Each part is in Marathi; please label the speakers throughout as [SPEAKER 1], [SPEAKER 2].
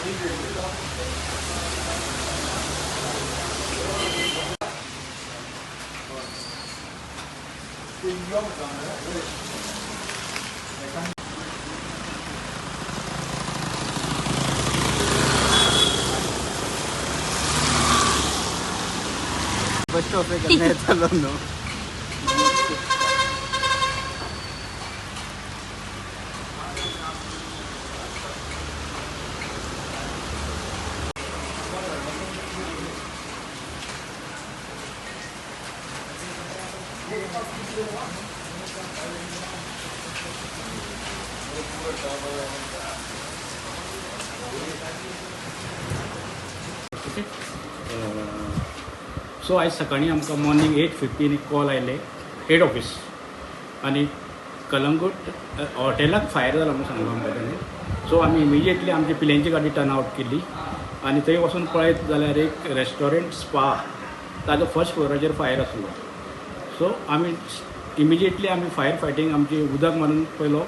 [SPEAKER 1] बस स्टॉप पे करने चलो नो
[SPEAKER 2] सो आज सकाळी आमकां मॉर्निंग 8:15 एक कॉल आयले हेड ऑफिस आनी कलंगूट हॉटेलाक फायर जाला म्हणून सांगलो आमकां ताणें. सो आमी इमिजिएटली आमची पिल्यांची गाडी टर्न आवट केली आनी थंय वचून पळयत जाल्यार एक रेस्टॉरंट स्पा ताजो फर्स्ट फ्लोराचेर फायर आसलो. सो आमी इमिजिएटली आमी फायर फायटींग आमची उदक मारून पयलो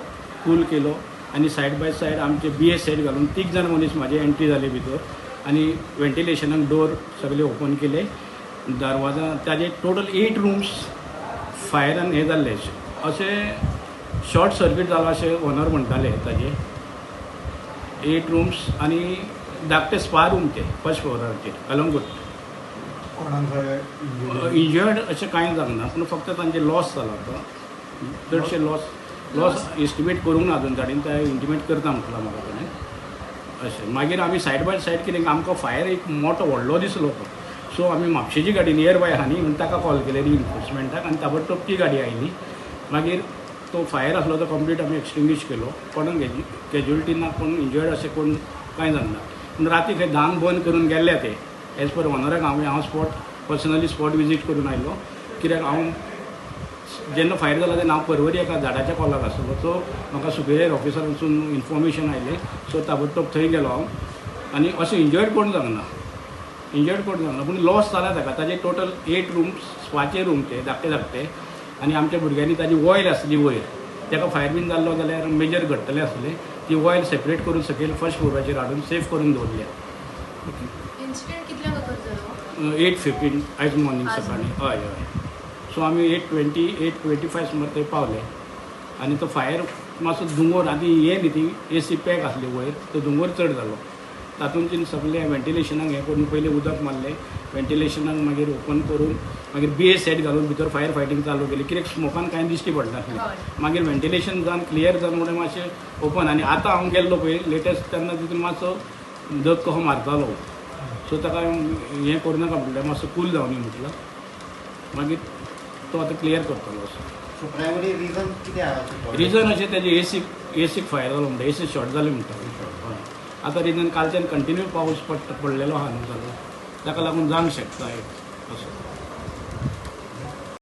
[SPEAKER 2] कूल केलो आनी सायड बाय सायड आमचे BS सेट घालून 3 जाण मनीस म्हाजे एंट्री जाले भितर आनी वेंटिलेशनाक डोर सगळे ओपन केले. दरवाजा ताजे टोटल 8 रूम्स फायरान हे जाल्ले अशें शॉर्ट सर्कीट जाला अशें ओनर म्हणटाले. ताजे 8 रूम्स आनी धाकटे स्पा रूम ते फर्स्ट फ्लोराचेर कलंगूट. इंजर्ड अशें कांय जावना पूण फक्त तांचे लॉस जाला तो चडशे लॉस एस्टिमेट करूंक ना अजून ताणें ते इंटिमेट करता म्हटलां म्हाका ताणें अशें. मागीर आमी सायड बाय सायड कितें आमकां फायर एक मोठो व्हडलो दिसलो तो. सो आमी म्हापशेची गाडी नियर बाय आहा न्ही म्हणून ताका कॉल केले रिइन्फोर्समेंटाक आनी ताबडतोब ती गाडी आयली. मागीर तो फायर आसलो तो कंप्लीट आमी एक्सटिंग्वीश केलो. कोणाक कॅज्युअलिटी ना कोण इंजर्ड अशें कोण कांय जावना. पूण राती खंय धांक बंद करून गेल्ले ते एज पर ओनराक हांव स्पॉट पर्सनली स्पॉट विजीट करून आयलो. कित्याक हांव जेन्ना फायर जाला तेन्ना हांव परवरी एका झाडाच्या कॉलाक आसलो. सो म्हाका सुपेरियर ऑफिसर वचून इन्फॉर्मेशन आयलें. सो ताबडतोब थंय गेलो हांव आनी अशें इंजर्ड कोण जावना पूण लॉस जाला ताका. ताजे टोटल 8 रूम्स स्पाचे रूम ते धाकटे आनी आमच्या भुरग्यांनी ताजी वॉयल आसली वयर ताका फायर बीन जाल्लो जाल्यार मेजर घडटलें आसलें. ती वॉयल सेपरेट करून सकयल फर्स्ट फ्लोराचेर हाडून सेफ करून दवरल्या. 8:15 आयज मॉर्निंग सकाळी. हय. सो आमी 8:20 8:25 सुमार थंय पावले आनी तो फायर मातसो दुंगोर आदी हे न्ही ती AC पॅक आसली वयर तो दुंगोर चड जालो. तातूंतल्यान सगळें वेंटिलेशनाक हें करून पयलीं उदक मारलें वेंटिलेशनाक मागीर ओपन करून मागीर BS सेट घालून भितर फायर फायटींग चालू केली. कित्याक स्मोकान कांय दिश्टी पडनासलें. मागीर वेंटिलेशन जावन क्लियर जावन म्हणून मातशें ओपन आनी आतां हांव गेल्लो पळय लेटस्ट तेन्ना तितून मातसो उदक कसो मारतालो. सो ताका हें करूं नाका म्हणलें मातसो कूल जावनी म्हटलं. मागीर तो आतां क्लियर करतलो असो. रिजन अशें तेजें एसीक फायर जालो म्हणटा AC शॉर्ट जालें म्हणटा. आतां रिजन कालच्यान कंटिन्यू पावस पडलेलो आहा न्हू जालो ताका लागून जावंक शकता असो.